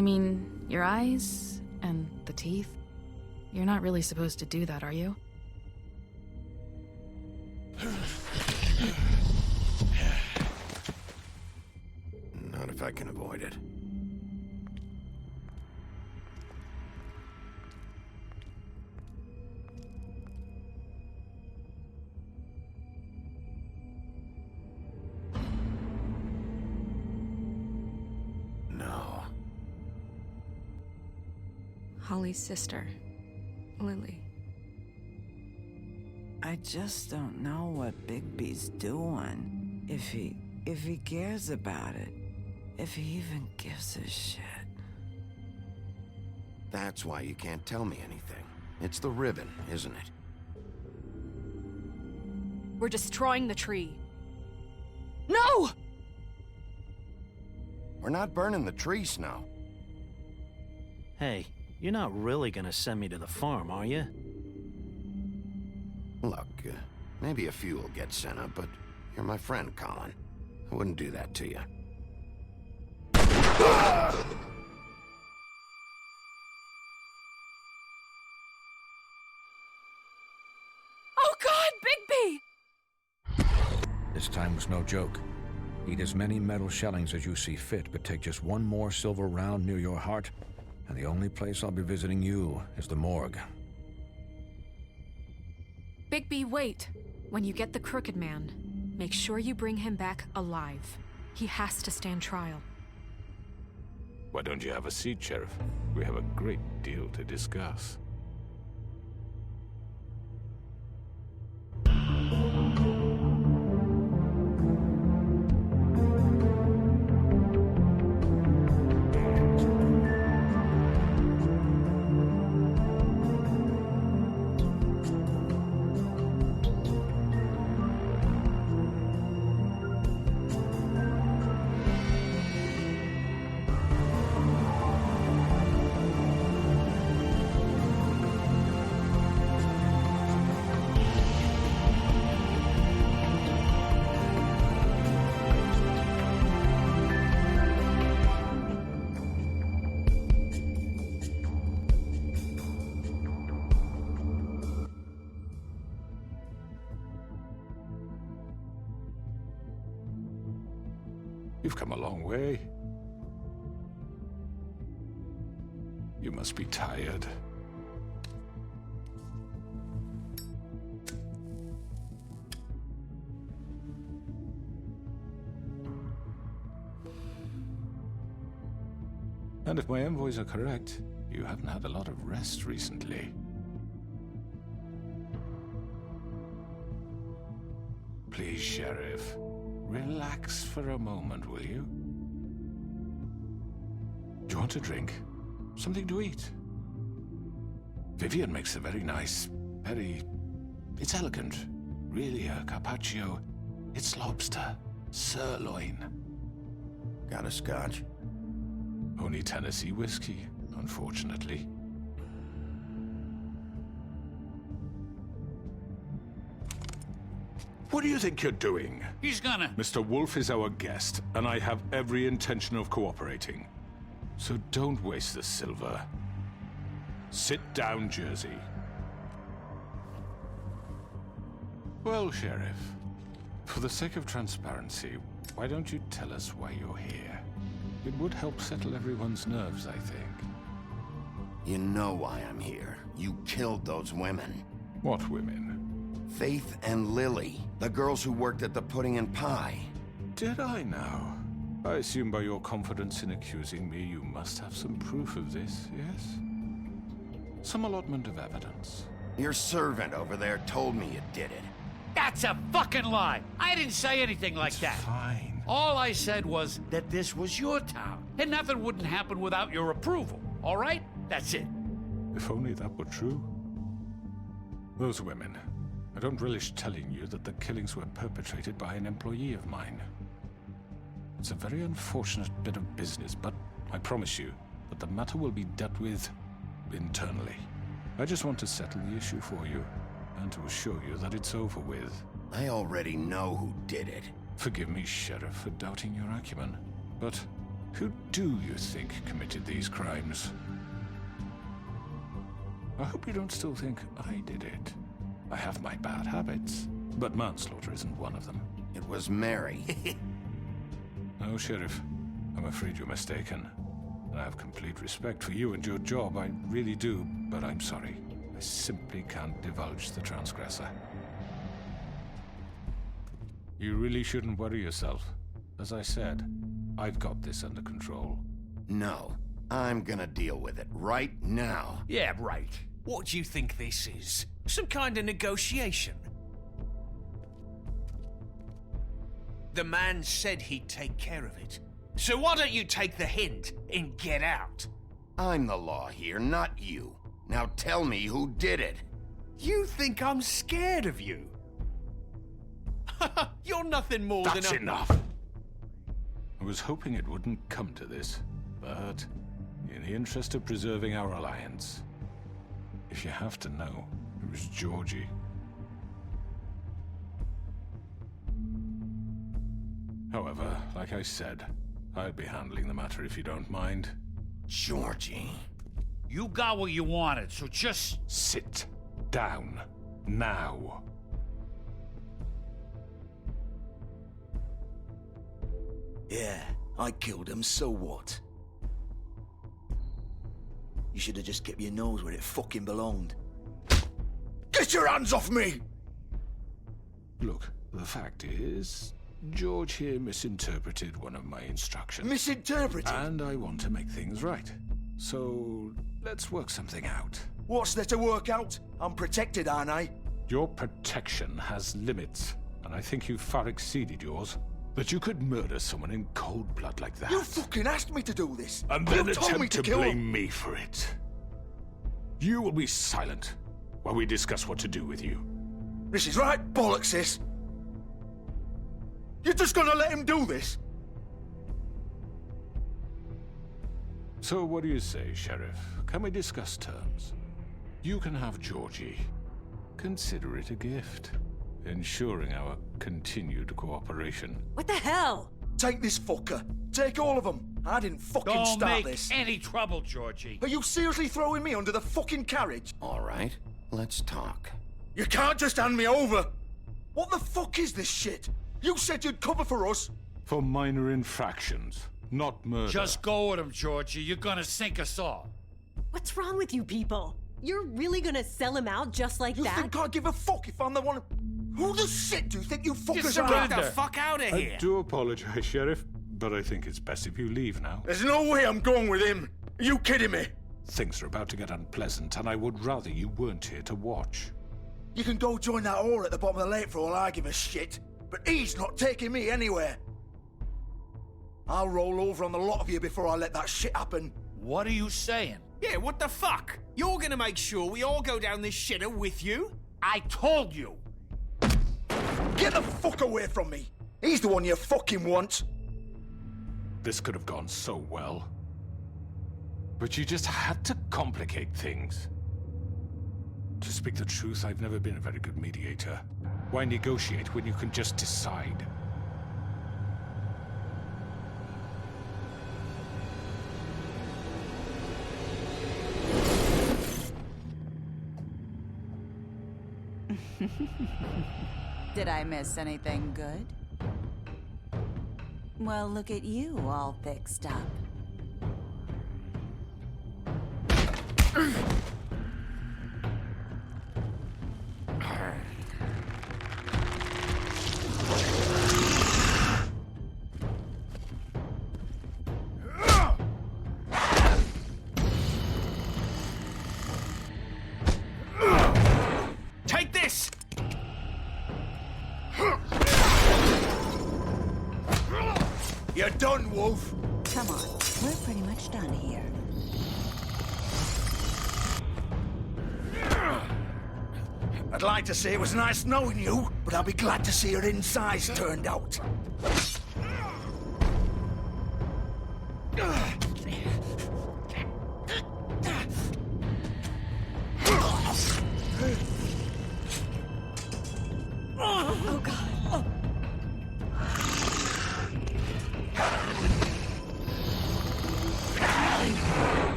I mean, your eyes and the teeth. You're not really supposed to do that, are you? Not if I can avoid it. No. Holly's sister, Lily. I just don't know what Bigby's doing. If he cares about it. If he even gives a shit. That's why you can't tell me anything. It's the ribbon, isn't it? We're destroying the tree. No! We're not burning the tree, Snow. Hey, you're not really gonna send me to the farm, are you? Look, maybe a few will get sent up, but you're my friend, Colin. I wouldn't do that to you. Oh God, Bigby! This time was no joke. Eat as many metal shellings as you see fit, but take just one more silver round near your heart, and the only place I'll be visiting you is the morgue. Bigby, wait. When you get the Crooked Man, make sure you bring him back alive. He has to stand trial. Why don't you have a seat, Sheriff? We have a great deal to discuss. You've come a long way. You must be tired. And if my envoys are correct, you haven't had a lot of rest recently. Please, Sheriff. Relax for a moment, will you? Do you want a drink? Something to eat? Vivian makes a very nice, it's elegant. Really a carpaccio. It's lobster. Sirloin. Got a scotch? Only Tennessee whiskey, unfortunately. What do you think you're doing? He's gonna... Mr. Wolf is our guest, and I have every intention of cooperating. So don't waste the silver. Sit down, Jersey. Well, Sheriff, for the sake of transparency, why don't you tell us why you're here? It would help settle everyone's nerves, I think. You know why I'm here. You killed those women. What women? Faith and Lily, the girls who worked at the Pudding and Pie. Did I now? I assume by your confidence in accusing me, you must have some proof of this, yes? Some allotment of evidence. Your servant over there told me you did it. That's a fucking lie! I didn't say anything like that. Fine. All I said was that this was your town, and nothing wouldn't happen without your approval, all right? That's it. If only that were true. Those women. I don't relish telling you that the killings were perpetrated by an employee of mine. It's a very unfortunate bit of business, but I promise you that the matter will be dealt with internally. I just want to settle the issue for you, and to assure you that it's over with. I already know who did it. Forgive me, Sheriff, for doubting your acumen, but Who do you think committed these crimes? I hope you don't still think I did it. I have my bad habits, but manslaughter isn't one of them. It was Mary. No, Sheriff. I'm afraid you're mistaken. I have complete respect for you and your job, I really do, but I'm sorry. I simply can't divulge the transgressor. You really shouldn't worry yourself. As I said, I've got this under control. No, I'm gonna deal with it right now. Yeah, right. What do you think this is? Some kind of negotiation? The man said he'd take care of it. So why don't you take the hint and get out? I'm the law here, not you. Now tell me who did it. You think I'm scared of you? You're nothing more than That's a... enough! I was hoping it wouldn't come to this, but in the interest of preserving our alliance, if you have to know, it was Georgie. However, like I said, I'll be handling the matter if you don't mind. Georgie. You got what you wanted, so just... Sit down. Now. Yeah, I killed him, so what? You should have just kept your nose where it fucking belonged. Get your hands off me! Look, the fact is, George here misinterpreted one of my instructions. Misinterpreted? And I want to make things right. So, let's work something out. What's there to work out? I'm protected, aren't I? Your protection has limits, and I think you've far exceeded yours. That you could murder someone in cold blood like that. You fucking asked me to do this! And then you told me attempt to kill blame him. me for it. You will be silent while we discuss what to do with you. This is right bollocks, this! You're just gonna let him do this? So what do you say, Sheriff? Can we discuss terms? You can have Georgie. Consider it a gift, ensuring our continued cooperation. What the hell? Take this fucker. Take all of them. I didn't fucking Don't start make this. any trouble, Georgie. Are you seriously throwing me under the fucking carriage? All right, let's talk. You can't just hand me over! What the fuck is this shit? You said you'd cover for us! For minor infractions, not murder. Just go with him, Georgie. You're gonna sink us all. What's wrong with you people? You're really gonna sell him out just like You that? think I give a fuck if I'm the one... Who the shit do you think you fuckers are? surrender. Get the fuck out of here! I do apologize, Sheriff, but I think it's best if you leave now. There's no way I'm going with him. Are you kidding me? Things are about to get unpleasant, and I would rather you weren't here to watch. You can go join that whore at the bottom of the lake for all I give a shit. But he's not taking me anywhere. I'll roll over on the lot of you before I let that shit happen. What are you saying? Yeah, what the fuck? You're gonna make sure we all go down this shitter with you? I told you. Get the fuck away from me. He's the one you fucking want. This could have gone so well. But you just had to complicate things. To speak the truth, I've never been a very good mediator. Why negotiate when you can just decide? Did I miss anything good? Well, look at you, all fixed up. Take this! You're done, Wolf. Come on, we're pretty much done here. I'd like to say it was nice knowing you, but I'll be glad to see your insides turned out. Oh god. Oh.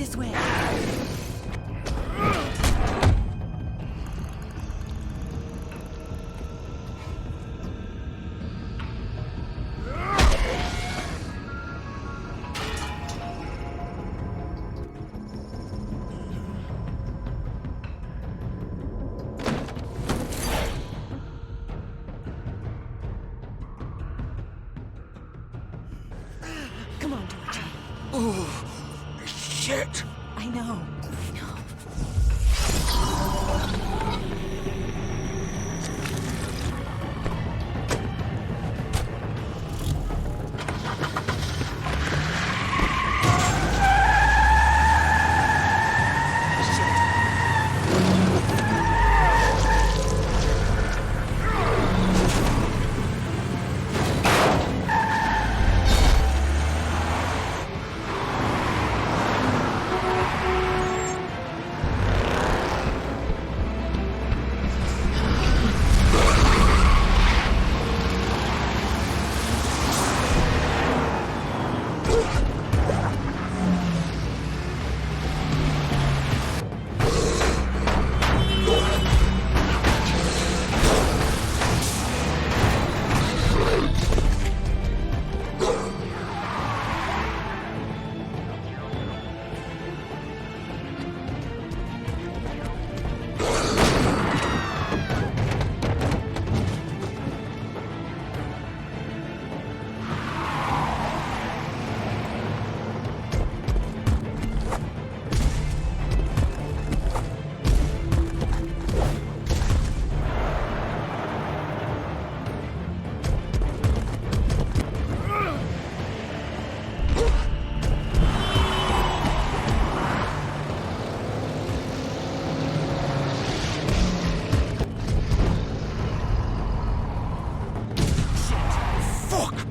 This way. Come on, Georgie. Oh, shit! I know.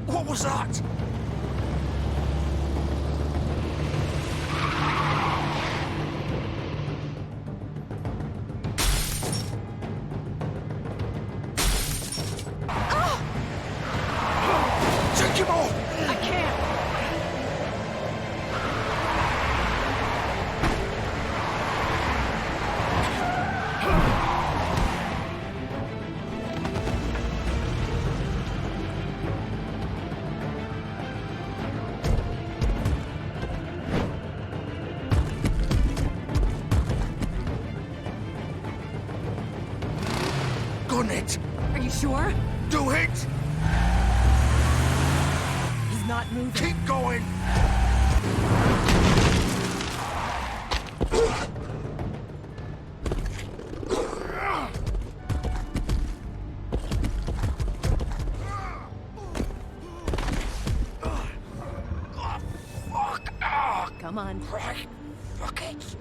What was that? Take him off! I can't! Gun it! Are you sure? Do it! He's not moving. Keep going! Come on. Right. Fuck it.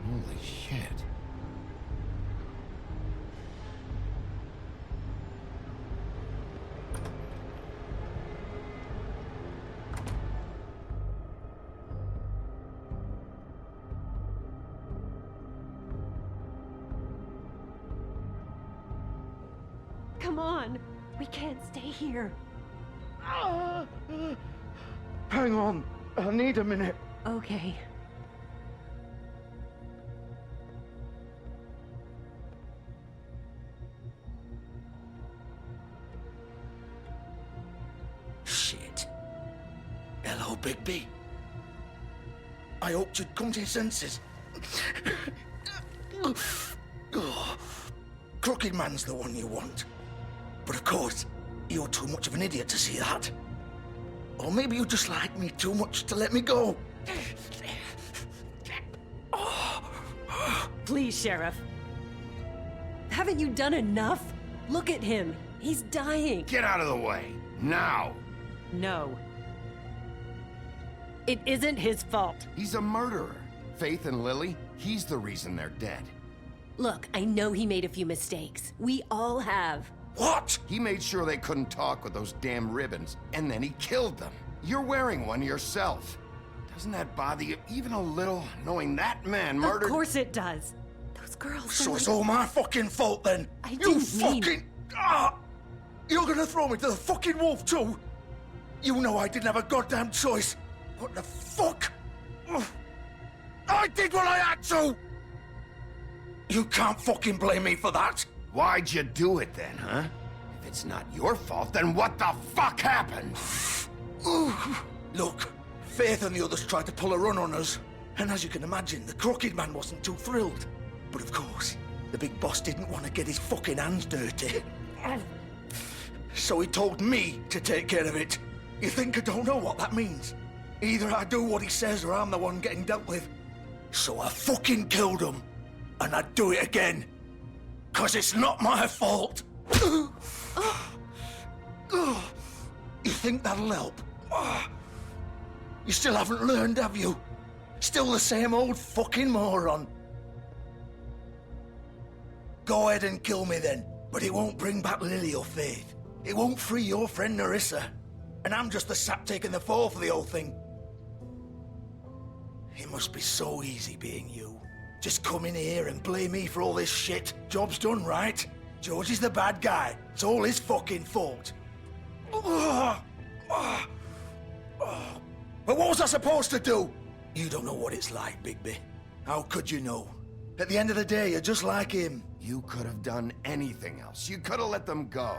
Holy shit. Come on. We can't stay here. Hang on. I need a minute. Okay. Shit. Hello, Bigby. I hoped you'd come to your senses. Oh, Crooked Man's the one you want. But of course, you're too much of an idiot to see that. Or maybe you just like me too much to let me go. Please, Sheriff. Haven't you done enough? Look at him. He's dying. Get out of the way. Now. No. It isn't his fault. He's a murderer. Faith and Lily, he's the reason they're dead. Look, I know he made a few mistakes. We all have. What? He made sure they couldn't talk with those damn ribbons, and then he killed them. You're wearing one yourself. Doesn't that bother you even a little, knowing that man murdered— Of course it does. Those girls So were it's like— all my fucking fault then? I You didn't mean- fucking... Ah! You're gonna throw me to the fucking wolf too? You know I didn't have a goddamn choice. What the fuck? Ugh. I did what I had to! You can't fucking blame me for that. Why'd you do it then, huh? If it's not your fault, then what the fuck happened? Look, Faith and the others tried to pull a run on us. And as you can imagine, the Crooked Man wasn't too thrilled. But of course, the big boss didn't want to get his fucking hands dirty. So he told me to take care of it. You think I don't know what that means? Either I do what he says or I'm the one getting dealt with. So I fucking killed him. And I'd do it again. 'Cause it's not my fault. You think that'll help? You still haven't learned, have you? Still the same old fucking moron. Go ahead and kill me then, but it won't bring back Lily or Faith. It won't free your friend Nerissa. And I'm just the sap taking the fall for the whole thing. It must be so easy being you. Just come in here and blame me for all this shit. Job's done, right? George is the bad guy. It's all his fucking fault. But what was I supposed to do? You don't know what it's like, Bigby. How could you know? At the end of the day, you're just like him. You could have done anything else. You could have let them go.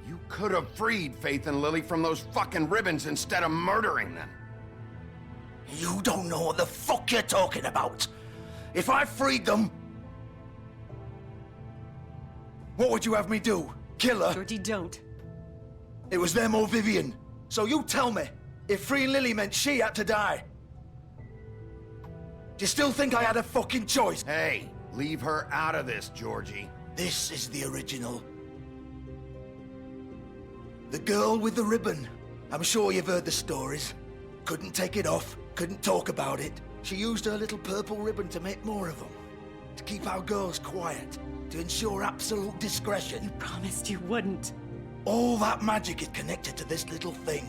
You could have freed Faith and Lily from those fucking ribbons instead of murdering them. You don't know what the fuck you're talking about. If I freed them... What would you have me do? Kill her? Georgie, don't. It was them or Vivian. So you tell me, if freeing Lily meant she had to die, do you still think I had a fucking choice? Hey, leave her out of this, Georgie. This is the original. The girl with the ribbon. I'm sure you've heard the stories. Couldn't take it off, couldn't talk about it. She used her little purple ribbon to make more of them. To keep our girls quiet. To ensure absolute discretion. You promised you wouldn't. All that magic is connected to this little thing.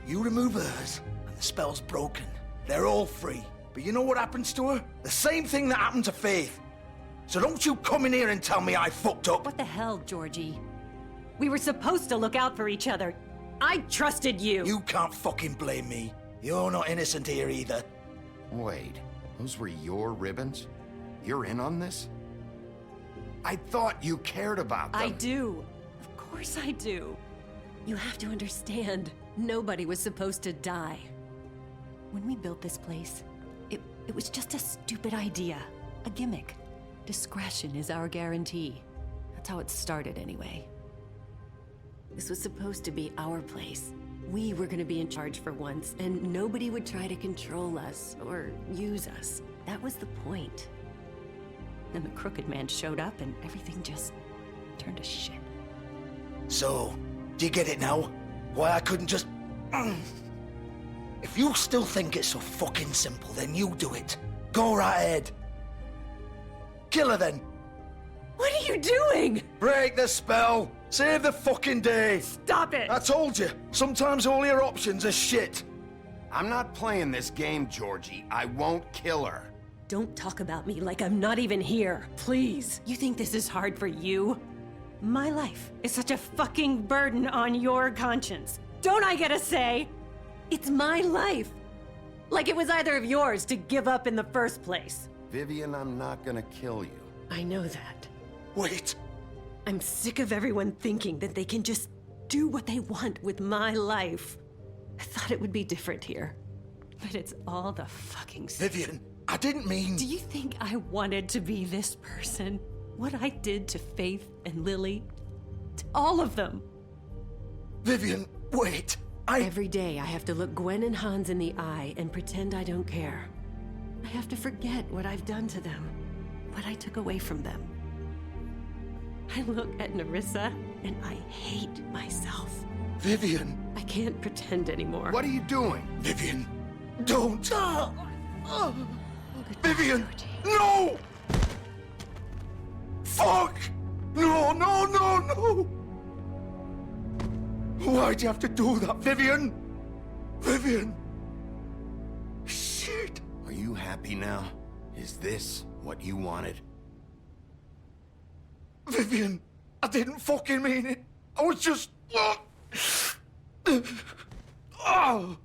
You remove hers, and the spell's broken. They're all free. But you know what happens to her? The same thing that happened to Faith. So don't you come in here and tell me I fucked up. What the hell, Georgie? We were supposed to look out for each other. I trusted you. You can't fucking blame me. You're not innocent here either. Wait, those were your ribbons? You're in on this? I thought you cared about them. I do. Of course I do. You have to understand, nobody was supposed to die. When we built this place, it was just a stupid idea. A gimmick. Discretion is our guarantee. That's how it started anyway. This was supposed to be our place. We were gonna be in charge for once, and nobody would try to control us or use us. That was the point. Then the Crooked Man showed up and everything just turned to shit. So, do you get it now? Why I couldn't just... If you still think it's so fucking simple, then you do it. Go right ahead. Kill her then. What are you doing? Break the spell. Save the fucking day. Stop it. I told you. Sometimes all your options are shit. I'm not playing this game, Georgie. I won't kill her. Don't talk about me like I'm not even here, please. You think this is hard for you? My life is such a fucking burden on your conscience. Don't I get a say? It's my life. Like it was either of yours to give up in the first place. Vivian, I'm not gonna kill you. I know that. Wait. I'm sick of everyone thinking that they can just do what they want with my life. I thought it would be different here. But it's all the fucking same. Vivian, I didn't mean... Do you think I wanted to be this person? What I did to Faith and Lily? To all of them? Vivian, wait. Every day I have to look Gwen and Hans in the eye and pretend I don't care. I have to forget what I've done to them. What I took away from them. I look at Nerissa and I hate myself. Vivian. I can't pretend anymore. What are you doing? Vivian, Don't! Vivian! No! Fuck! No, no, no, no! Why'd you have to do that, Vivian? Vivian! Shit! Are you happy now? Is this what you wanted? Vivian, I didn't fucking mean it. I was just... Oh!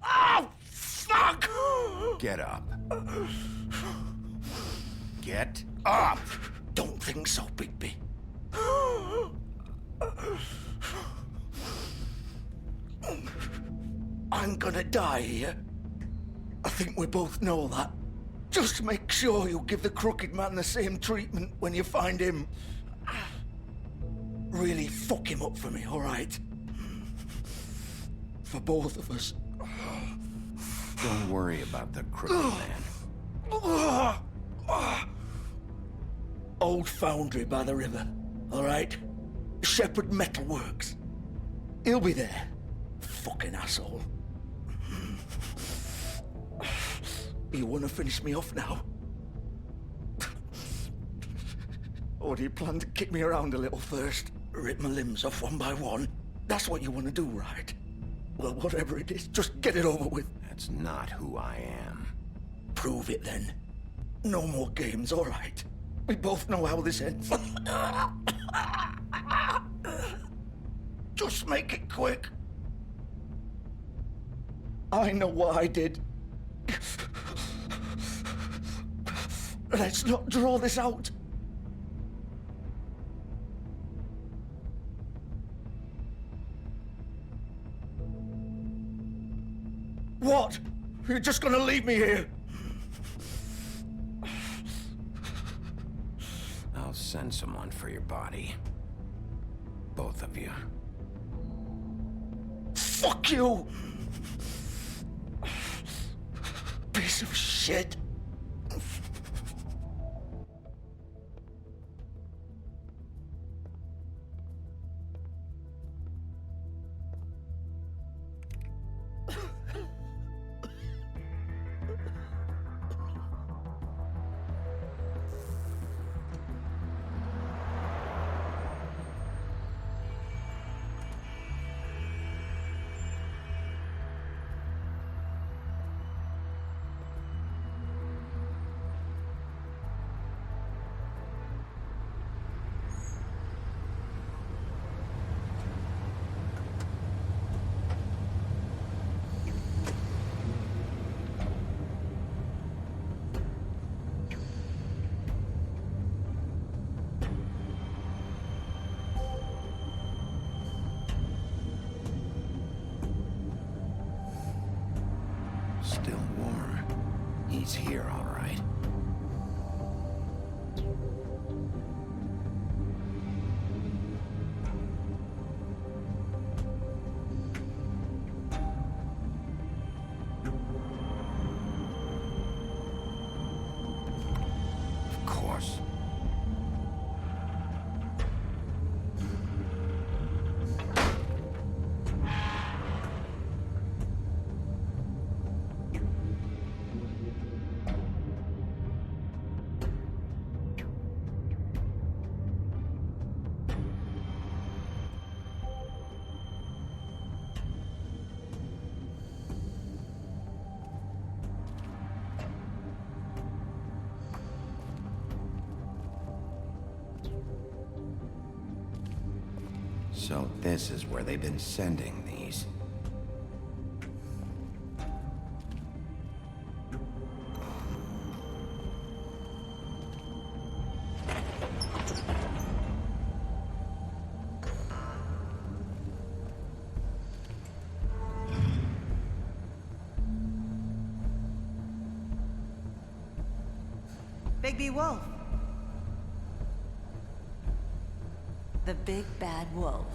Oh, fuck! Get up. Get up! Don't think so, Bigby. I'm gonna die here. I think we both know that. Just make sure you give the Crooked Man the same treatment when you find him. Really fuck him up for me, all right? For both of us. Don't worry about the Crooked Man. Old foundry by the river, all right? Shepherd Metalworks. He'll be there. Fucking asshole. You want to finish me off now? Or do you plan to kick me around a little first? Rip my limbs off one by one? That's what you want to do, right? Well, whatever it is, just get it over with. That's not who I am. Prove it then. No more games, all right? We both know how this ends. Just make it quick. I know what I did. Let's not draw this out. What? You're just gonna leave me here? I'll send someone for your body. Both of you. Fuck you! Piece of shit. Still warm. He's here, all right. Of course. So this is where they've been sending these. Bigby Wolf. The big bad wolf.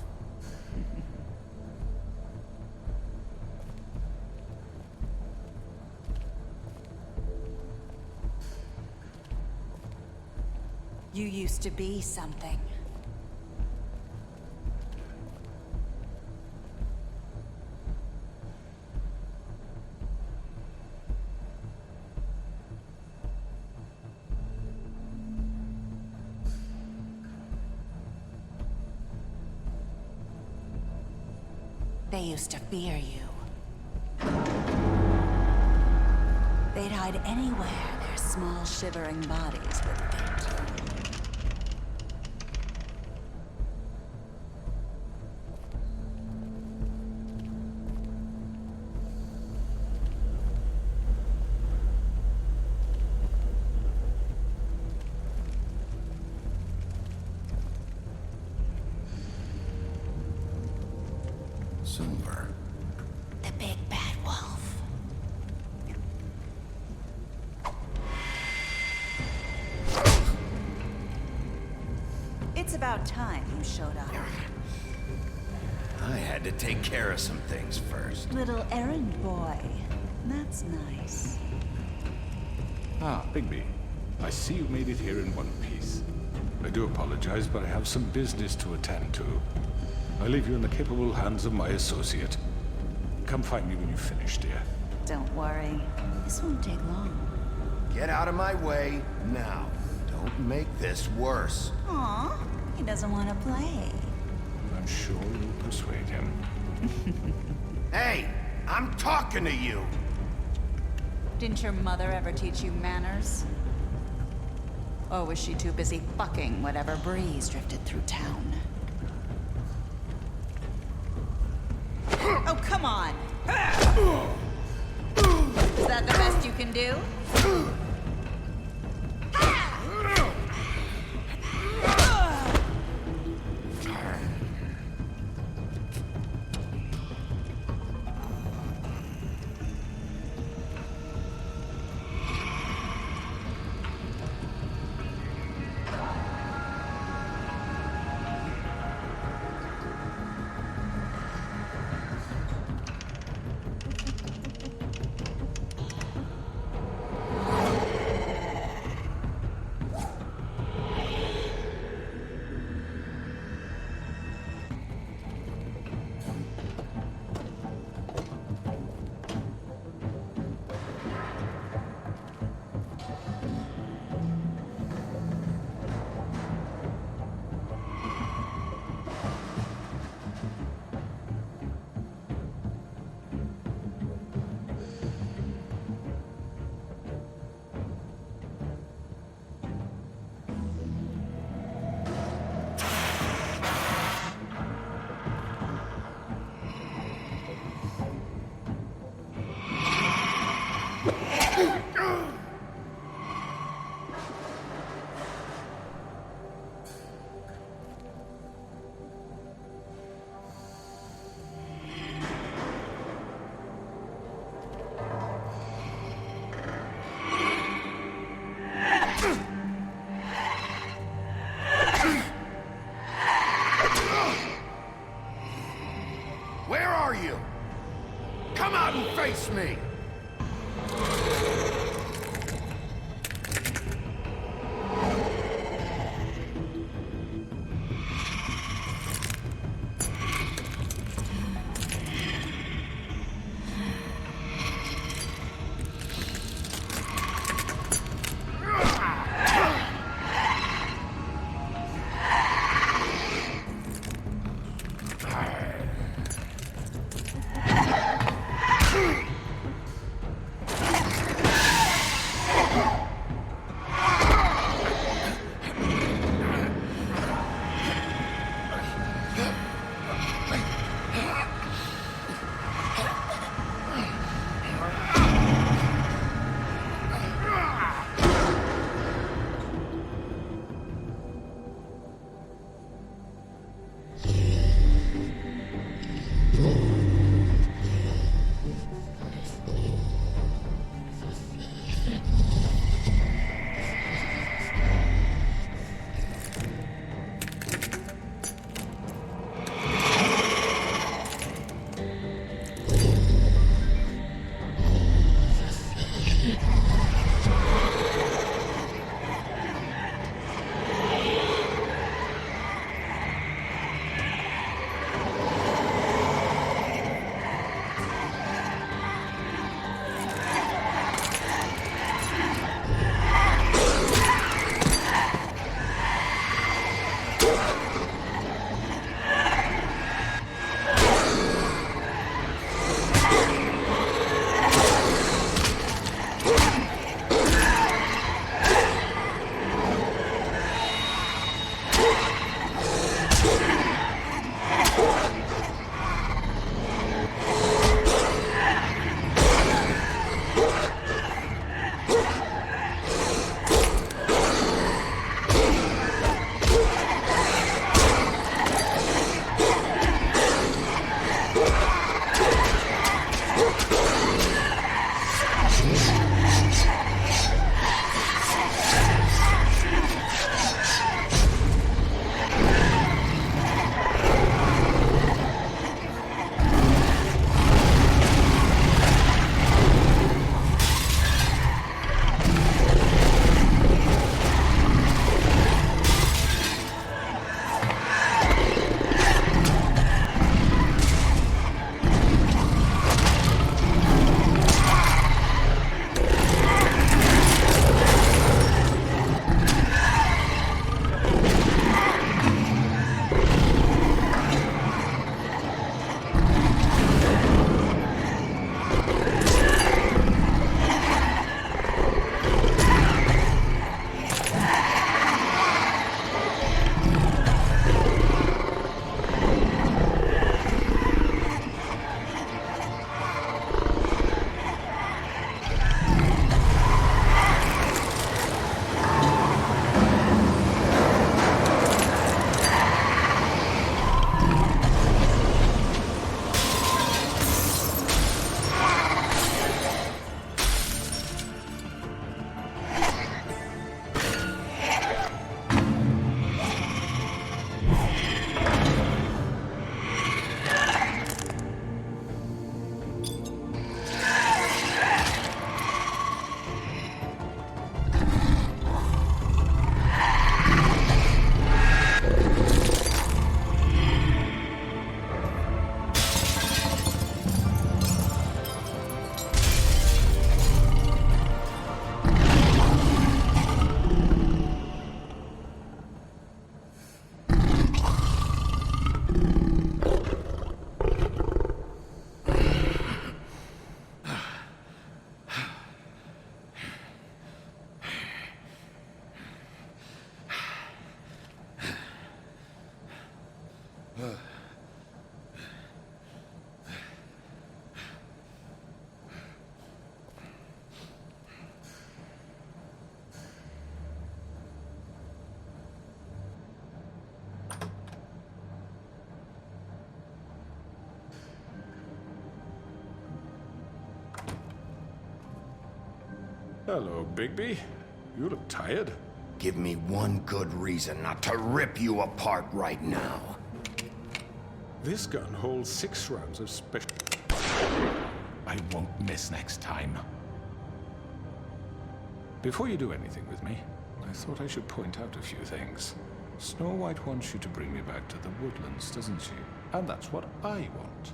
You used to be something. They used to fear you. They'd hide anywhere their small, shivering bodies would fit. Silver. The big bad wolf. It's about time you showed up. I had to take care of some things first. Little errand boy. That's nice. Ah, Bigby. I see you made it here in one piece. I do apologize, but I have some business to attend to. I leave you in the capable hands of my associate. Come find me when you finish, dear. Don't worry. This won't take long. Get out of my way now. Don't make this worse. Aw, he doesn't want to play. I'm sure you'll persuade him. Hey, I'm talking to you. Didn't your mother ever teach you manners? Or was she too busy fucking whatever breeze drifted through town? Oh, come on! Is that the best you can do? Where are you? Come out and face me! Hello, Bigby. You look tired. Give me one good reason not to rip you apart right now. This gun holds 6 rounds of special... I won't miss next time. Before you do anything with me, I thought I should point out a few things. Snow White wants you to bring me back to the woodlands, doesn't she? And that's what I want.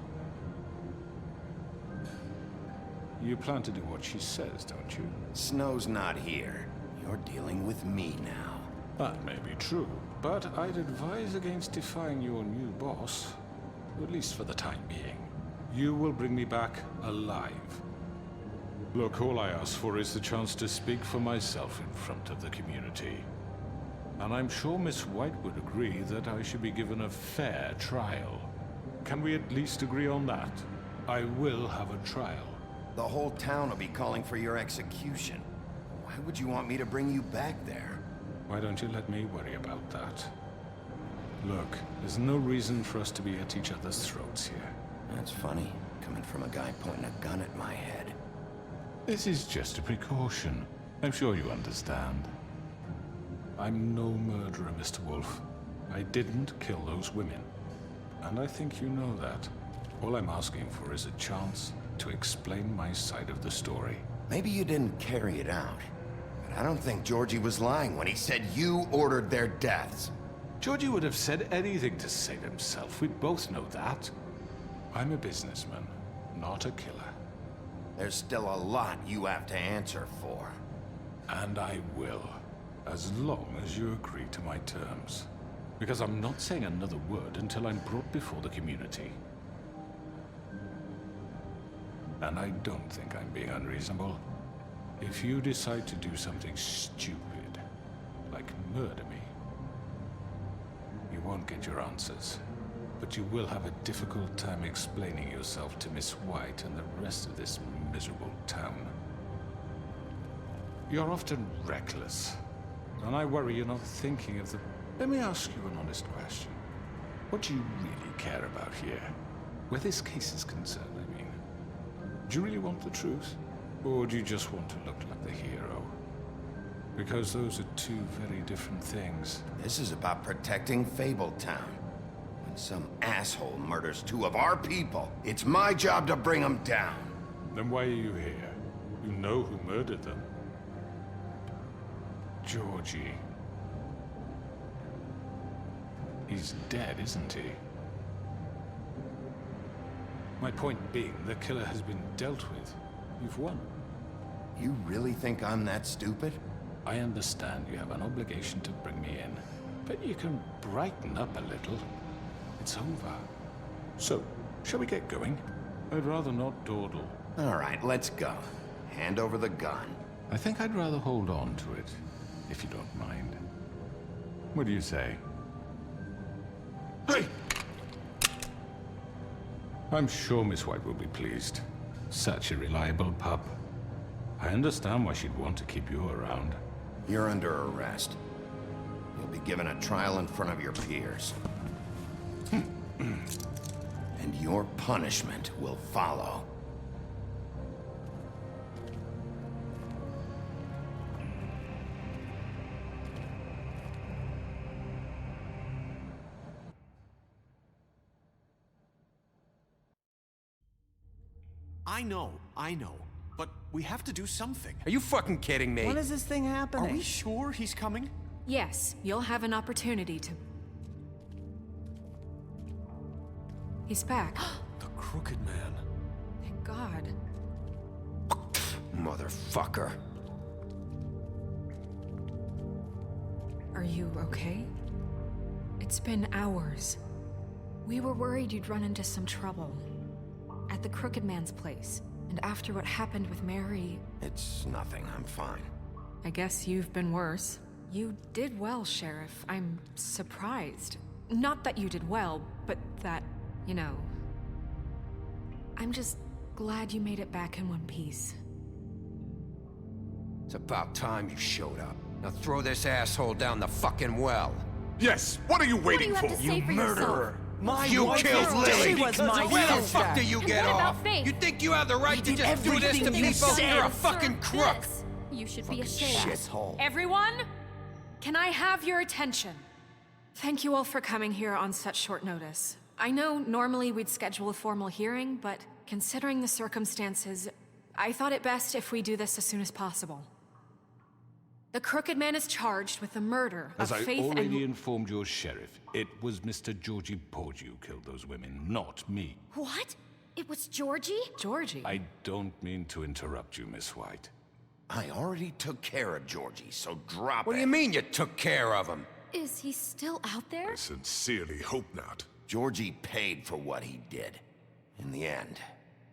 You plan to do what she says, don't you? Snow's not here. You're dealing with me now. That may be true, but I'd advise against defying your new boss, at least for the time being. You will bring me back alive. Look, all I ask for is the chance to speak for myself in front of the community. And I'm sure Miss White would agree that I should be given a fair trial. Can we at least agree on that? I will have a trial. The whole town will be calling for your execution. Why would you want me to bring you back there? Why don't you let me worry about that? Look, there's no reason for us to be at each other's throats here. That's funny, coming from a guy pointing a gun at my head. This is just a precaution. I'm sure you understand. I'm no murderer, Mr. Wolf. I didn't kill those women. And I think you know that. All I'm asking for is a chance to explain my side of the story. Maybe you didn't carry it out, but I don't think Georgie was lying when he said you ordered their deaths. Georgie would have said anything to save himself. We both know that. I'm a businessman, not a killer. There's still a lot you have to answer for. And I will, as long as you agree to my terms. Because I'm not saying another word until I'm brought before the community. And I don't think I'm being unreasonable. If you decide to do something stupid, like murder me, you won't get your answers. But you will have a difficult time explaining yourself to Miss White and the rest of this miserable town. You're often reckless, and I worry you're not thinking of the... Let me ask you an honest question. What do you really care about here? Where this case is concerned, I mean. Do you really want the truth? Or do you just want to look like the hero? Because those are two very different things. This is about protecting Fabletown. When some asshole murders 2 of our people, it's my job to bring them down. Then why are you here? You know who murdered them. Georgie. He's dead, isn't he? My point being, the killer has been dealt with. You've won. You really think I'm that stupid? I understand you have an obligation to bring me in, but you can brighten up a little. It's over. So, shall we get going? I'd rather not dawdle. All right, let's go. Hand over the gun. I think I'd rather hold on to it, if you don't mind. What do you say? Hey! I'm sure Miss White will be pleased. Such a reliable pup. I understand why she'd want to keep you around. You're under arrest. You'll be given a trial in front of your peers. And your punishment will follow. I know. But we have to do something. Are you fucking kidding me? When is this thing happening? Are we sure he's coming? Yes, you'll have an opportunity to... He's back. The Crooked Man. Thank God. Motherfucker. Are you okay? It's been hours. We were worried you'd run into some trouble. At the Crooked Man's place. And after what happened with Mary... It's nothing, I'm fine. I guess you've been worse. You did well, Sheriff. I'm surprised. Not that you did well, but that, you know... I'm just glad you made it back in one piece. It's about time you showed up. Now throw this asshole down the fucking well. Yes, what are you waiting for? You murderer! You killed Lily! She was my Where the sister. fuck do you get what off? about Faith? You think you have the right to just do this to everything you people? said. You're a fucking crook! You should Fucking be ashamed. shithole. Everyone, can I have your attention? Thank you all for coming here on such short notice. I know normally we'd schedule a formal hearing, but considering the circumstances, I thought it best if we do this as soon as possible. The Crooked Man is charged with the murder of As I Faith already and... informed your sheriff, it was Mr. Georgie Porgy who killed those women, not me. What? It was Georgie? Georgie? I don't mean to interrupt you, Miss White. I already took care of Georgie, so drop What it. do you mean you took care of him? Is he still out there? I sincerely hope not. Georgie paid for what he did. In the end,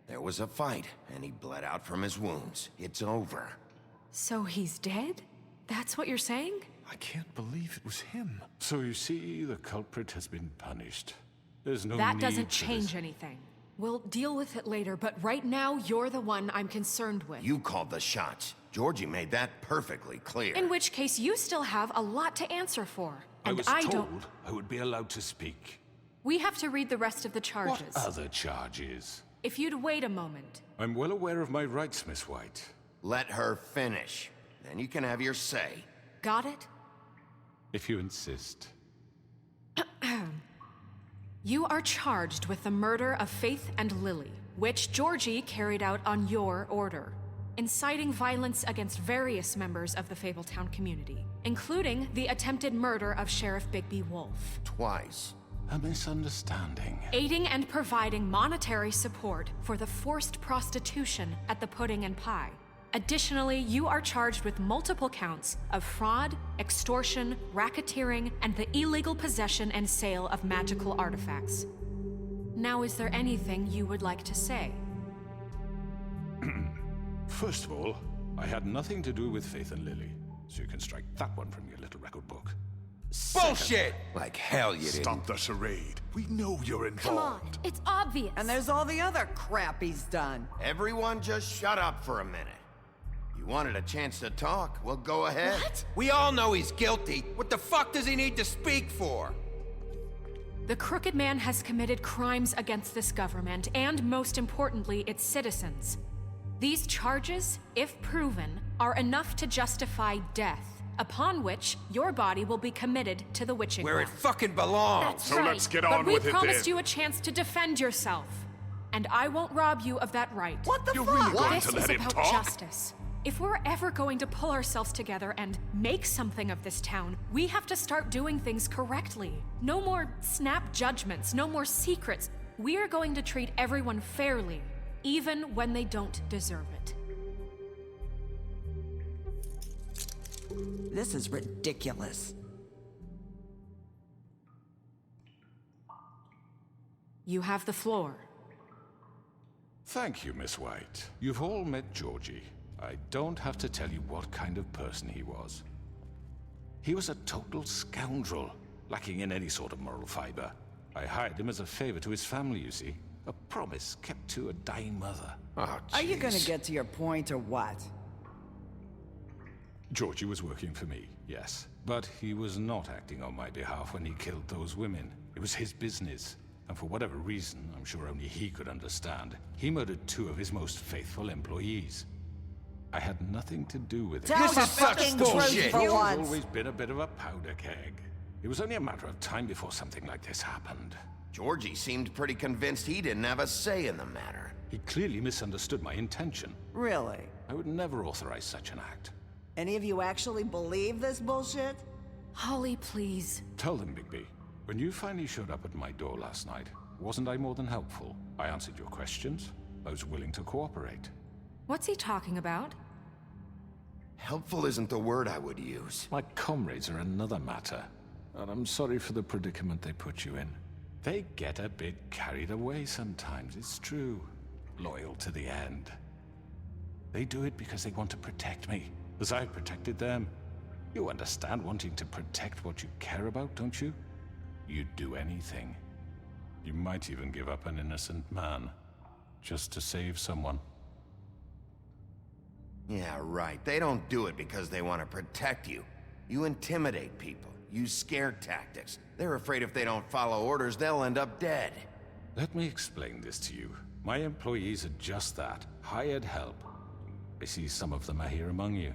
there was a fight, and he bled out from his wounds. It's over. So he's dead? That's what you're saying? I can't believe it was him. So you see, the culprit has been punished. There's no That need doesn't for change this. anything. We'll deal with it later, but right now, you're the one I'm concerned with. You called the shots. Georgie made that perfectly clear. In which case, you still have a lot to answer for. I And was I told don't... I would be allowed to speak. We have to read the rest of the charges. What other charges? If you'd wait a moment. I'm well aware of my rights, Miss White. Let her finish. Then you can have your say. Got it? If you insist. You are charged with the murder of Faith and Lily, which Georgie carried out on your order, inciting violence against various members of the Fabletown community, including the attempted murder of Sheriff Bigby Wolf. Twice. A misunderstanding. Aiding and providing monetary support for the forced prostitution at the Pudding and Pie. Additionally, you are charged with multiple counts of fraud, extortion, racketeering, and the illegal possession and sale of magical artifacts. Now, is there anything you would like to say? First of all, I had nothing to do with Faith and Lily, so you can strike that one from your little record book. Bullshit! Like hell you didn't. Stop the charade. We know you're involved. Come on, it's obvious. And there's all the other crap he's done. Everyone just shut up for a minute. You wanted a chance to talk? Well, go ahead. What? We all know he's guilty. What the fuck does he need to speak for? The Crooked Man has committed crimes against this government and, most importantly, its citizens. These charges, if proven, are enough to justify death, upon which your body will be committed to the witching Where it ground. fucking belongs. That's So right. let's get But on we with it promised then. you a chance to defend yourself, and I won't rob you of that right. What the You're fuck? really going This to is let him about talk? justice. If we're ever going to pull ourselves together and make something of this town, we have to start doing things correctly. No more snap judgments, no more secrets. We are going to treat everyone fairly, even when they don't deserve it. This is ridiculous. You have the floor. Thank you, Miss White. You've all met Georgie. I don't have to tell you what kind of person he was. He was a total scoundrel, lacking in any sort of moral fiber. I hired him as a favor to his family, you see. A promise kept to a dying mother. Oh, Are you gonna jeez. get to your point or what? Georgie was working for me, yes. But he was not acting on my behalf when he killed those women. It was his business. And for whatever reason, I'm sure only he could understand, he murdered 2 of his most faithful employees. I had nothing to do with it. Tell This the is such fucking bullshit. truth for I've once. always been a bit of a powder keg. It was only a matter of time before something like this happened. Georgie seemed pretty convinced he didn't have a say in the matter. He clearly misunderstood my intention. Really? I would never authorize such an act. Any of you actually believe this bullshit? Holly, please. Tell them, Bigby. When you finally showed up at my door last night, wasn't I more than helpful? I answered your questions. I was willing to cooperate. What's he talking about? Helpful isn't the word I would use. My comrades are another matter. And I'm sorry for the predicament they put you in. They get a bit carried away sometimes, it's true. Loyal to the end. They do it because they want to protect me, as I've protected them. You understand wanting to protect what you care about, don't you? You'd do anything. You might even give up an innocent man, just to save someone. Yeah, right. They don't do it because they want to protect you. You intimidate people, use scare tactics. They're afraid if they don't follow orders, they'll end up dead. Let me explain this to you. My employees are just that, hired help. I see some of them are here among you.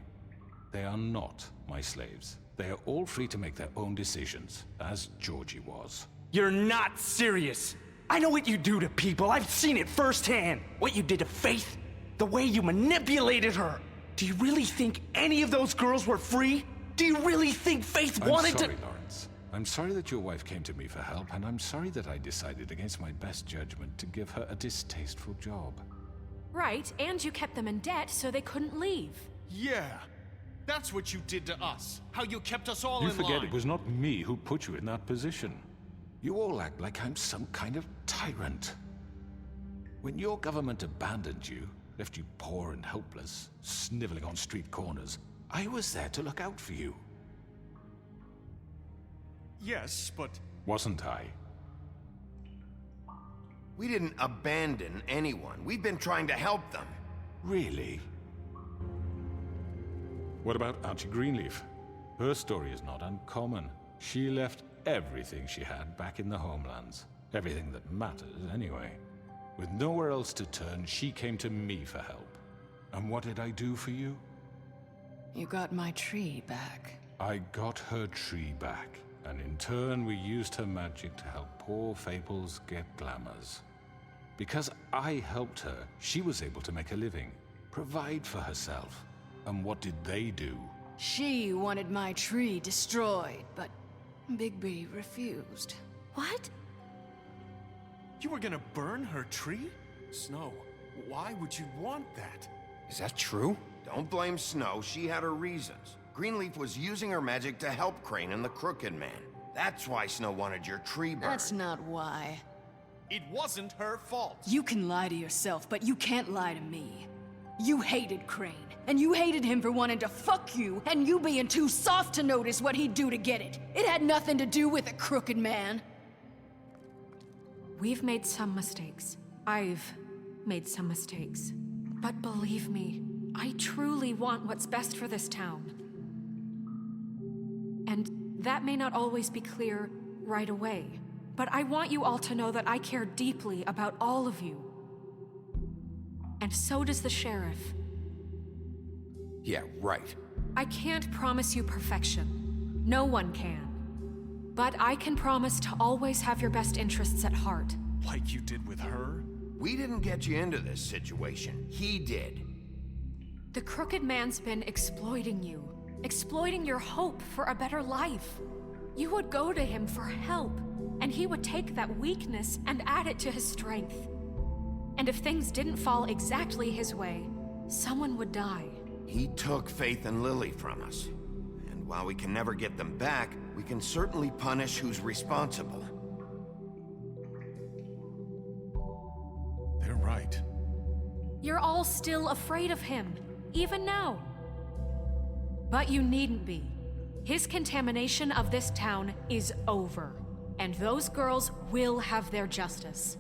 They are not my slaves. They are all free to make their own decisions, as Georgie was. You're not serious. I know what you do to people. I've seen it firsthand. What you did to Faith, the way you manipulated her. Do you really think any of those girls were free? Do you really think Faith wanted to— I'm sorry, Lawrence. I'm sorry that your wife came to me for help, and I'm sorry that I decided against my best judgment to give her a distasteful job. Right, and you kept them in debt so they couldn't leave. Yeah. That's what you did to us. How you kept us all You in forget line. it was not me who put you in that position. You all act like I'm some kind of tyrant. When your government abandoned you, left you poor and helpless, sniveling on street corners, I was there to look out for you. Yes, but... Wasn't I? We didn't abandon anyone. We've been trying to help them. Really? What about Auntie Greenleaf? Her story is not uncommon. She left everything she had back in the homelands. Everything that mattered, anyway. With nowhere else to turn, she came to me for help. And what did I do for you? You got my tree back. I got her tree back, and in turn we used her magic to help poor Fables get glamours. Because I helped her, she was able to make a living, provide for herself. And what did they do? She wanted my tree destroyed, but Bigby refused. What? You were gonna burn her tree? Snow, why would you want that? Is that true? Don't blame Snow. She had her reasons. Greenleaf was using her magic to help Crane and the Crooked Man. That's why Snow wanted your tree burned. That's not why. It wasn't her fault. You can lie to yourself, but you can't lie to me. You hated Crane, and you hated him for wanting to fuck you, and you being too soft to notice what he'd do to get it. It had nothing to do with the Crooked Man. We've made some mistakes. I've made some mistakes. But believe me, I truly want what's best for this town. And that may not always be clear right away, but I want you all to know that I care deeply about all of you. And so does the sheriff. Yeah, right. I can't promise you perfection. No one can. But I can promise to always have your best interests at heart. Like you did with her? We didn't get you into this situation. He did. The Crooked Man's been exploiting you. Exploiting your hope for a better life. You would go to him for help, and he would take that weakness and add it to his strength. And if things didn't fall exactly his way, someone would die. He took Faith and Lily from us. And while we can never get them back, we can certainly punish who's responsible. They're right. You're all still afraid of him, even now. But you needn't be. His contamination of this town is over, and those girls will have their justice.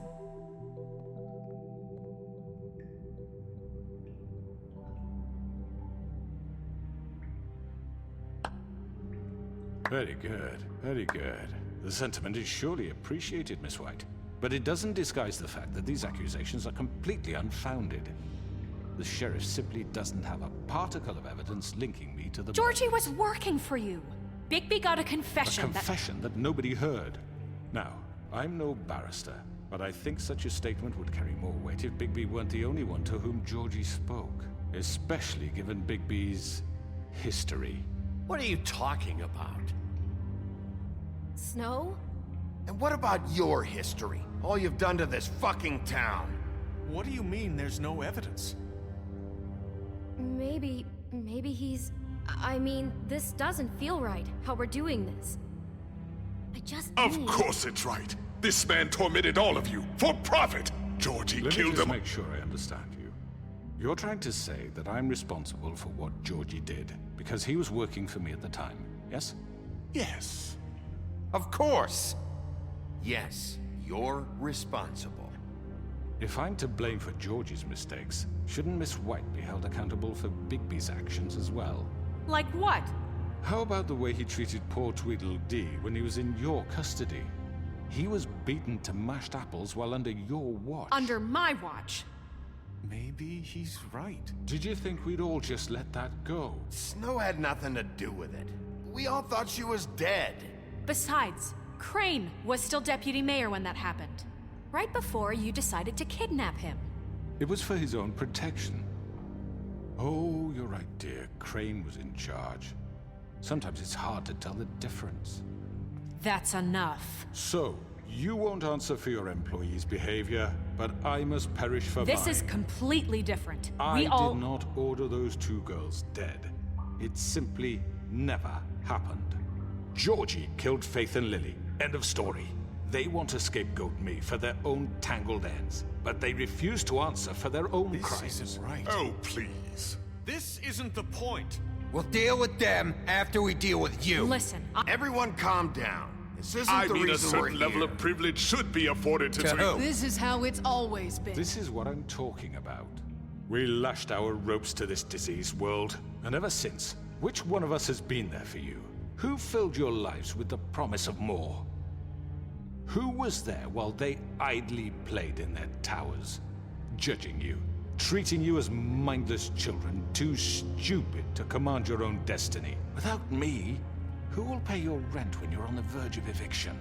Very good, very good. The sentiment is surely appreciated, Miss White. But it doesn't disguise the fact that these accusations are completely unfounded. The sheriff simply doesn't have a particle of evidence linking me to the... Georgie was working for you. Bigby got a confession A confession that nobody heard. Now, I'm no barrister, but I think such a statement would carry more weight if Bigby weren't the only one to whom Georgie spoke. Especially given Bigby's history. What are you talking about? Snow? And what about your history? All you've done to this fucking town? What do you mean there's no evidence? Maybe he's... I mean, this doesn't feel right, how we're doing this. I just Of course it's right. This man tormented all of you, for profit. Georgie Let me killed just them. make sure I understand you. You're trying to say that I'm responsible for what Georgie did, because he was working for me at the time, yes? Yes. Of course! Yes, you're responsible. If I'm to blame for Georgie's mistakes, shouldn't Miss White be held accountable for Bigby's actions as well? Like what? How about the way he treated poor Tweedledee when he was in your custody? He was beaten to mashed apples while under your watch. Under my watch. Maybe maybe he's right. Did you think we'd all just let that go? Snow had nothing to do with it. We all thought she was dead. Besides, Crane was still deputy mayor when that happened. Right before you decided to kidnap him. It was for his own protection. Oh, you're right, dear. Crane was in charge. Sometimes it's hard to tell the difference. That's enough. So, you won't answer for your employees' behavior, but I must perish for mine. This is completely different. I We all... did not order those two girls dead. It simply never happened. Georgie killed Faith and Lily. End of story. They want to scapegoat me for their own tangled ends, but they refuse to answer for their own crimes. This isn't right. Oh, please. This isn't the point. We'll deal with them after we deal with you. Listen, Everyone calm down. This isn't I the mean, a reason we're certain level here. of privilege should be afforded to who? This is how it's always been. This is what I'm talking about. We lashed our ropes to this diseased world, and ever since, which one of us has been there for you? Who filled your lives with the promise of more? Who was there while they idly played in their towers, judging you, treating you as mindless children, too stupid to command your own destiny? Without me, who will pay your rent when you're on the verge of eviction?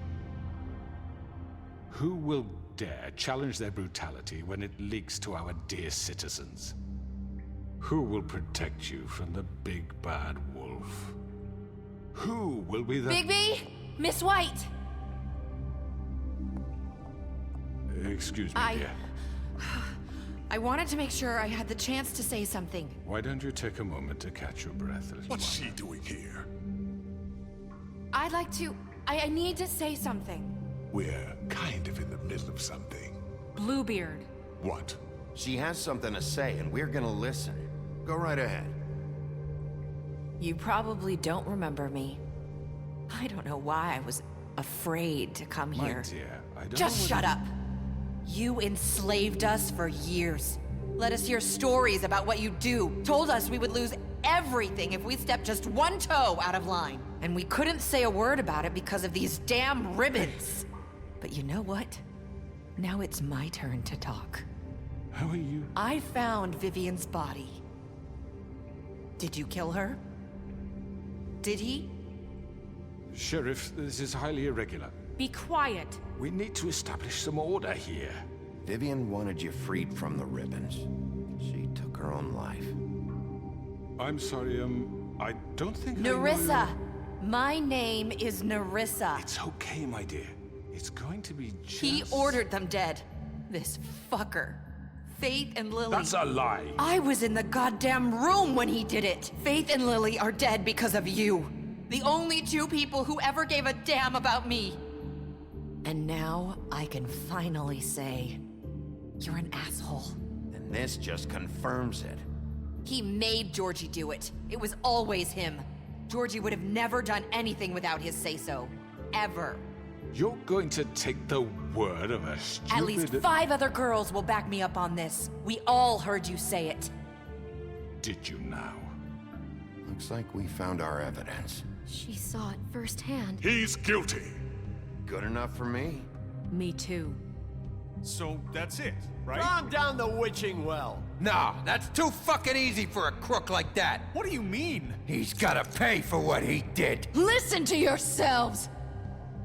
Who will dare challenge their brutality when it leaks to our dear citizens? Who will protect you from the big bad wolf? Who will be the— Bigby? Miss White! Excuse me, dear. I wanted to make sure I had the chance to say something. Why don't you take a moment to catch your breath a little What's while? she doing here? I'd like to... I need to say something. We're kind of in the middle of something. Bluebeard. What? She has something to say, and we're gonna listen. Go right ahead. You probably don't remember me. I don't know why I was afraid to come My here. dear, I don't Just know shut whether- up. You enslaved us for years. Let us hear stories about what you do. Told us we would lose everything if we stepped just one toe out of line. And we couldn't say a word about it because of these damn ribbons. But you know what? Now it's my turn to talk. How are you? I found Vivian's body. Did you kill her? Did he? Sheriff, this is highly irregular. Be quiet. We need to establish some order here. Vivian wanted you freed from the ribbons. She took her own life. I'm sorry, I don't think Nerissa! My name is Nerissa. It's okay, my dear. It's going to be just... He ordered them dead. This fucker. Faith and Lily. That's a lie. I was in the goddamn room when he did it. Faith and Lily are dead because of you. The only two people who ever gave a damn about me. And now I can finally say, you're an asshole. And this just confirms it. He made Georgie do it. It was always him. Georgie would have never done anything without his say-so. Ever. You're going to take the word of a stupid... At least 5 other girls will back me up on this. We all heard you say it. Did you now? Looks like we found our evidence. She saw it firsthand. He's guilty. Good enough for me. Me too. So that's it, right? Calm down the witching well. No, that's too fucking easy for a crook like that. What do you mean? He's gotta pay for what he did. Listen to yourselves!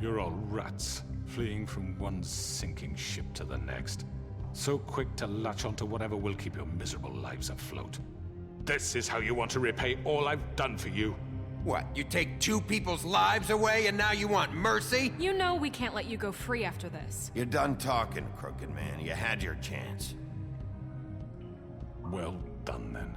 You're all rats, fleeing from one sinking ship to the next. So quick to latch onto whatever will keep your miserable lives afloat. This is how you want to repay all I've done for you. What, you take 2 people's lives away and now you want mercy? You know we can't let you go free after this. You're done talking, crooked man. You had your chance. Well done, then.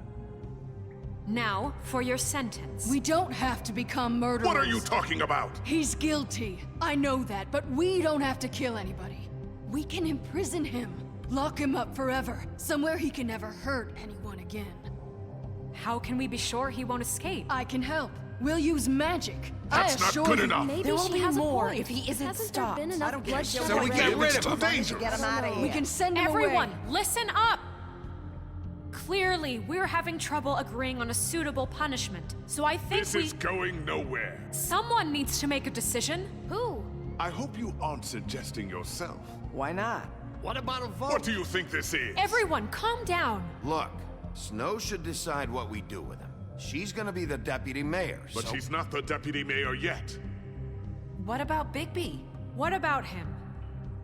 Now, for your sentence. We don't have to become murderers. What are you talking about? He's guilty. I know that, but we don't have to kill anybody. We can imprison him. Lock him up forever. Somewhere he can never hurt anyone again. How can we be sure he won't escape? I can help. We'll use magic. That's I not assure good you. enough. Maybe There will she be has more a point. if he isn't Hasn't stopped. there been enough bloodshed So we already? get rid It's of too him. dangerous. Get him out of here. We can send him Everyone, away. listen up! Clearly, we're having trouble agreeing on a suitable punishment. So I think This is going nowhere. someone needs to make a decision. Who? I hope you aren't suggesting yourself. Why not? What about a vote? What do you think this is? Everyone, calm down. Look, Snow should decide what we do with him. She's gonna be the deputy mayor, But so... she's not the deputy mayor yet. What about Bigby? What about him?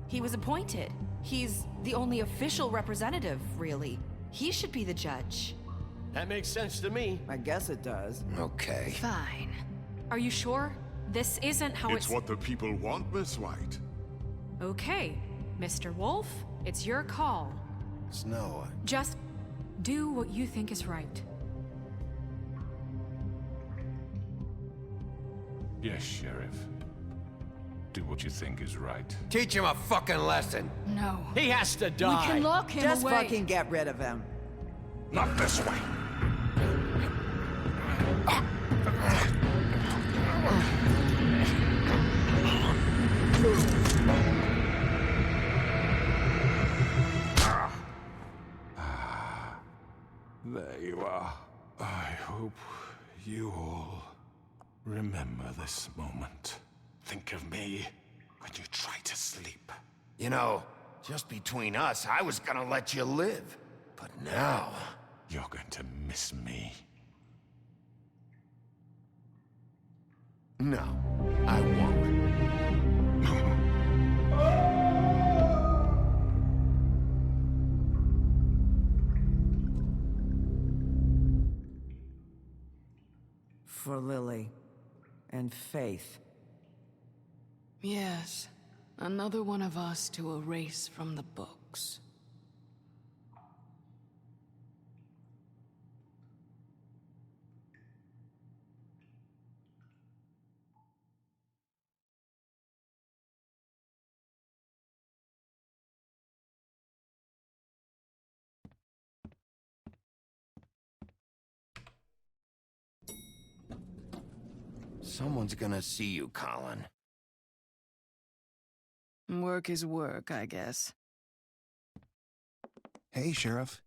He was appointed. He's the only official representative, really. He should be the judge. That makes sense to me. I guess it does. Okay. Fine. Are you sure? This isn't how It's what the people want, Miss White. Okay, Mr. Wolf, it's your call. Snow, Just do what you think is right. Yes, Sheriff. Do what you think is right. Teach him a fucking lesson. No. He has to die. We can lock him Just away. fucking get rid of him. Not this way. There you are. I hope you all remember this moment. Think of me when you try to sleep. you know, just between us, I was gonna let you live. But now... You're going to miss me. No, I won't. For Lily and Faith. Yes. Another one of us to erase from the books. Someone's gonna see you, Colin. Work is work, I guess. Hey, Sheriff.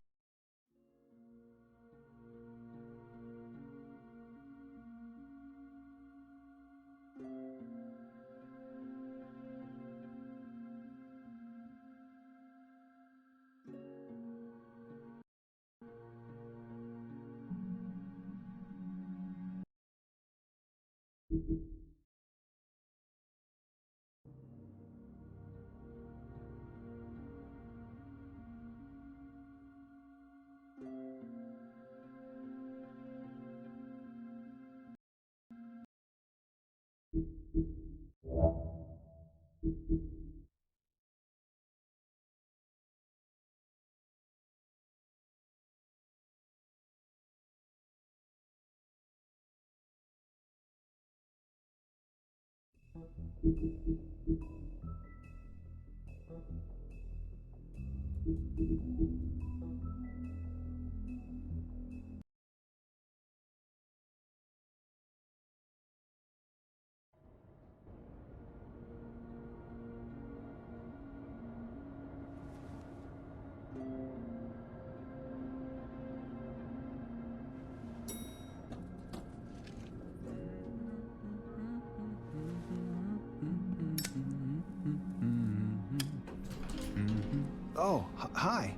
Oh, hi.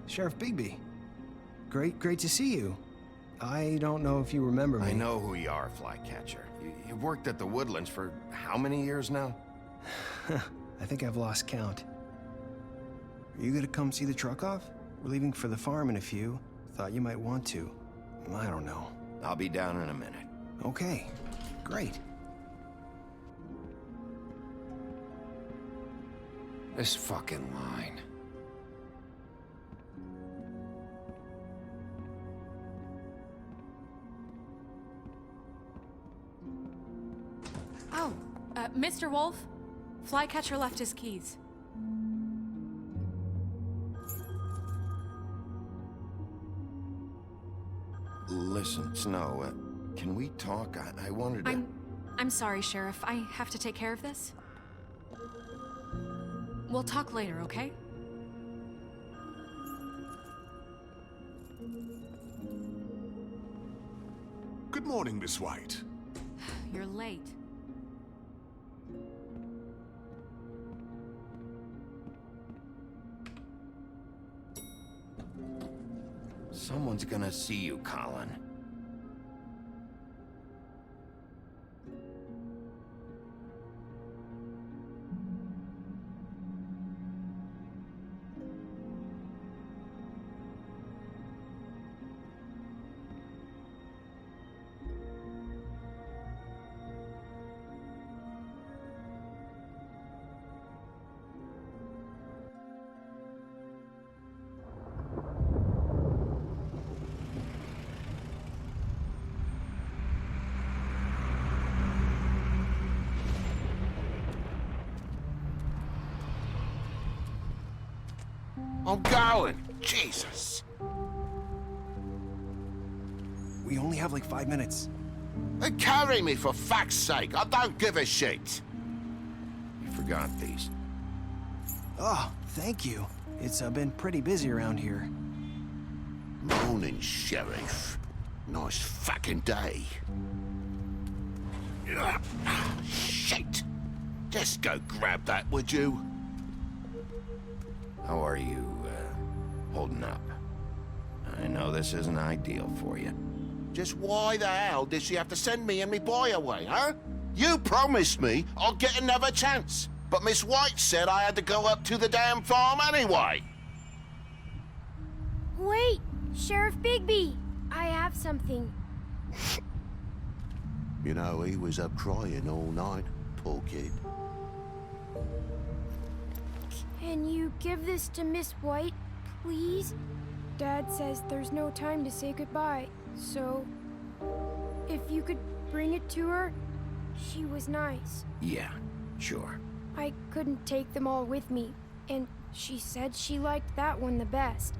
Sheriff Bigby. Great to see you. I don't know if you remember me. I know who you are, Flycatcher. You've worked at the Woodlands for how many years now? I think I've lost count. Are you gonna come see the truck off? We're leaving for the farm in a few. Thought you might want to. I don't know. I'll be down in a minute. Okay, great. This fucking line. Oh, Mr. Wolf? Flycatcher left his keys. Listen, Snow, can we talk? I wanted to... I'm sorry, Sheriff. I have to take care of this. We'll talk later, okay? Good morning, Miss White. You're late. Someone's gonna see you, Colin. I'm going. Jesus. We only have like 5 minutes. Then carry me for fuck's sake. I don't give a shit. You forgot these. Oh, thank you. It's been pretty busy around here. Morning, Sheriff. Nice fucking day. Shit. Just go grab that, would you? How are you, holding up? I know this isn't ideal for you. Just why the hell did she have to send me and me boy away, huh? You promised me I'd get another chance, but Miss White said I had to go up to the damn farm anyway. Wait, Sheriff Bigby! I have something. You know, he was up crying all night, poor kid. Can you give this to Miss White, please? Dad says there's no time to say goodbye, so if you could bring it to her, she was nice. Yeah, sure. I couldn't take them all with me, and she said she liked that one the best.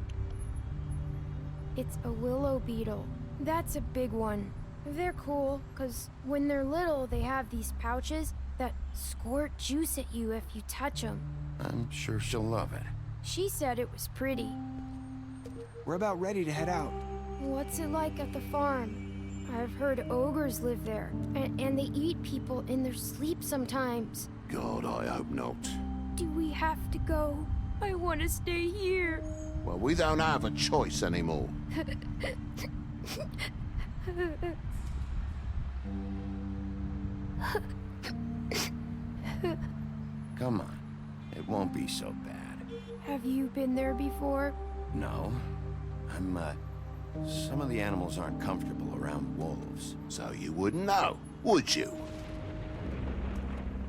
It's a willow beetle. That's a big one. They're cool, 'cause when they're little, they have these pouches that squirt juice at you if you touch them. I'm sure she'll love it. She said it was pretty. We're about ready to head out. What's it like at the farm? I've heard ogres live there, and they eat people in their sleep sometimes. God, I hope not. Do we have to go? I want to stay here. Well, we don't have a choice anymore. Come on. It won't be so bad. Have you been there before? No. Some of the animals aren't comfortable around wolves. So you wouldn't know, would you?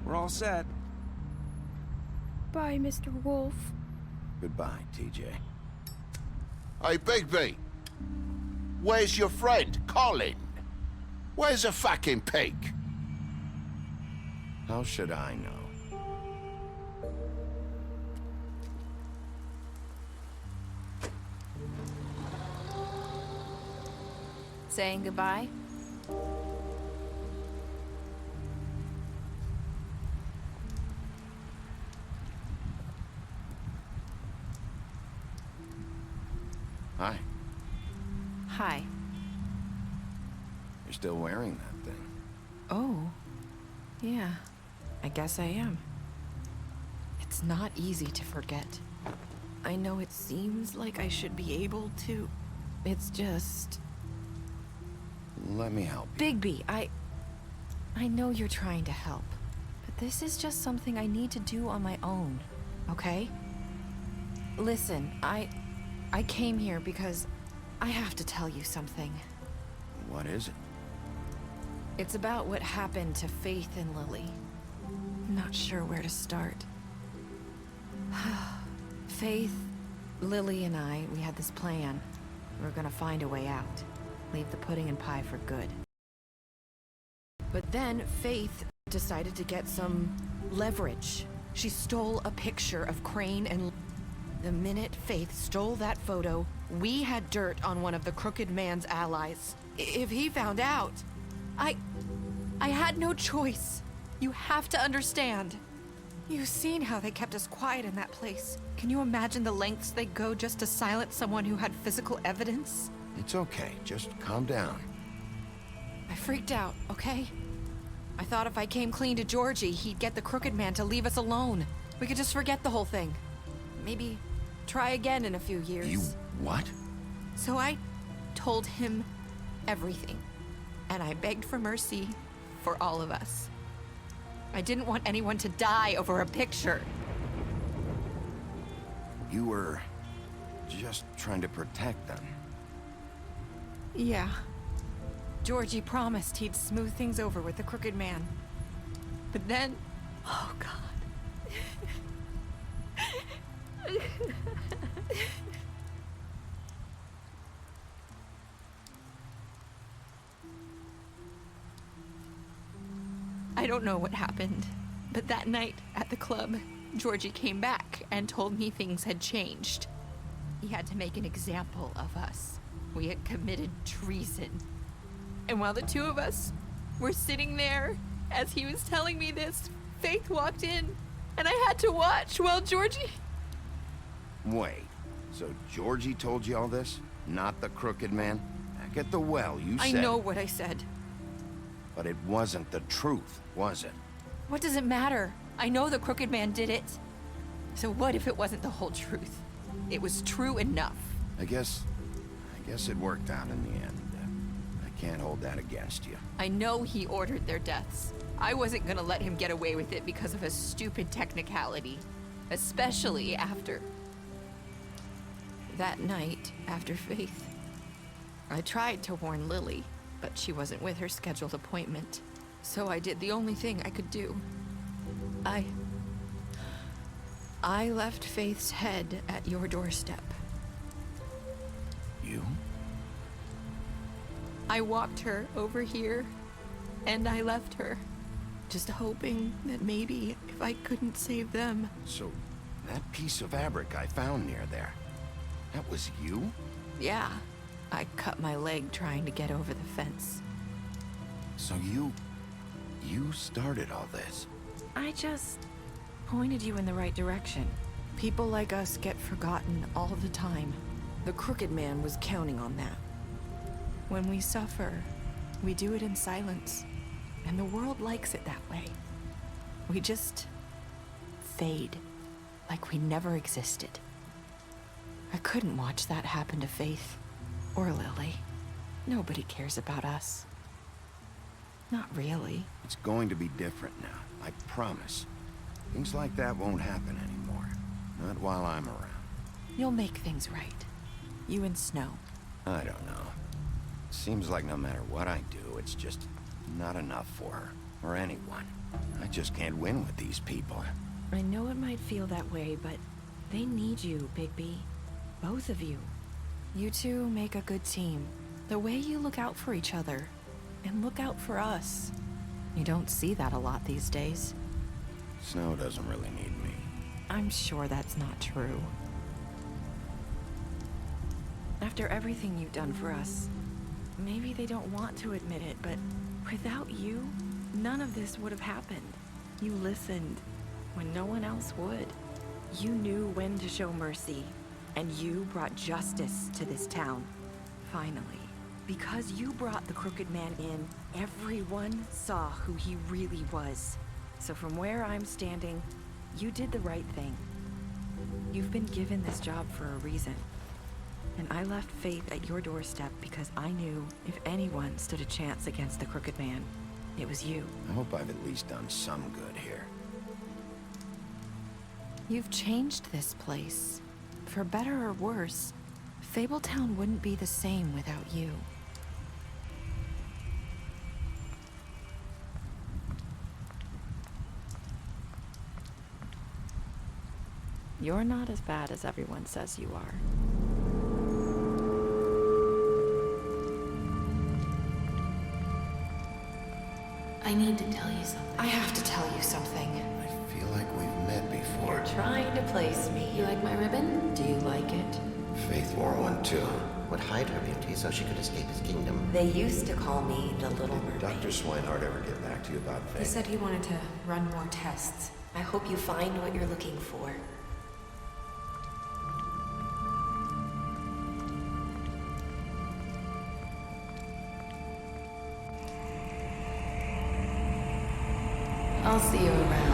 We're all set. Bye, Mr. Wolf. Goodbye, TJ. Hey, Bigby. Where's your friend, Colin? Where's the fucking pig? How should I know? Saying goodbye? Hi. Hi. You're still wearing that thing. Oh. Yeah. I guess I am. It's not easy to forget. I know it seems like I should be able to. It's just... Let me help you. Bigby, I know you're trying to help, but this is just something I need to do on my own, okay? Listen, I came here because I have to tell you something. What is it? It's about what happened to Faith and Lily. Not sure where to start. Faith, Lily, and I, we had this plan. We were gonna find a way out. Leave the pudding and pie for good. But then Faith decided to get some leverage. She stole a picture of Crane and... The minute Faith stole that photo, we had dirt on one of the Crooked Man's allies. If he found out, I had no choice. You have to understand. You've seen how they kept us quiet in that place. Can you imagine the lengths they go just to silence someone who had physical evidence? It's okay. Just calm down. I freaked out, okay? I thought if I came clean to Georgie, he'd get the Crooked Man to leave us alone. We could just forget the whole thing. Maybe try again in a few years. You what? So I told him everything, and I begged for mercy for all of us. I didn't want anyone to die over a picture. You were just trying to protect them. Yeah. Georgie promised he'd smooth things over with the Crooked Man. But then... Oh, God. I don't know what happened, but that night at the club, Georgie came back and told me things had changed. He had to make an example of us. We had committed treason. And while the two of us were sitting there, as he was telling me this, Faith walked in, and I had to watch while Georgie... Wait, so Georgie told you all this? Not the Crooked Man? Back at the well, you said... I know what I said. But it wasn't the truth, was it? What does it matter? I know the Crooked Man did it. So what if it wasn't the whole truth? It was true enough. I guess it worked out in the end. I can't hold that against you. I know he ordered their deaths. I wasn't gonna let him get away with it because of a stupid technicality. Especially after... that night, after Faith. I tried to warn Lily, but she wasn't with her scheduled appointment. So I did the only thing I could do. I left Faith's head at your doorstep. You? I walked her over here, and I left her. Just hoping that maybe if I couldn't save them... So, that piece of fabric I found near there, that was you? Yeah. I cut my leg trying to get over the fence. So you started all this? I just pointed you in the right direction. People like us get forgotten all the time. The Crooked Man was counting on that. When we suffer, we do it in silence. And the world likes it that way. We just fade, like we never existed. I couldn't watch that happen to Faith. Or Lily. Nobody cares about us. Not really. It's going to be different now, I promise. Things like that won't happen anymore. Not while I'm around. You'll make things right. You and Snow. I don't know. Seems like no matter what I do, it's just not enough for her, or anyone. I just can't win with these people. I know it might feel that way, but they need you, Bigby. Both of you. You two make a good team. The way you look out for each other, and look out for us. You don't see that a lot these days. Snow doesn't really need me. I'm sure that's not true. After everything you've done for us, maybe they don't want to admit it, but without you, none of this would have happened. You listened when no one else would. You knew when to show mercy, and you brought justice to this town. Finally. Because you brought the Crooked Man in, everyone saw who he really was. So from where I'm standing, you did the right thing. You've been given this job for a reason. And I left Faith at your doorstep because I knew if anyone stood a chance against the Crooked Man, it was you. I hope I've at least done some good here. You've changed this place. For better or worse, Fabletown wouldn't be the same without you. You're not as bad as everyone says you are. I need to tell you something. I have to tell you something. I feel like we've met before. You're trying to place me. You like my ribbon? Do you like it? Faith wore one too. Would hide her beauty so she could escape his kingdom. They used to call me the Little Mermaid. Dr. Swinehart ever get back to you about Faith? He said he wanted to run more tests. I hope you find what you're looking for. I'll see you around.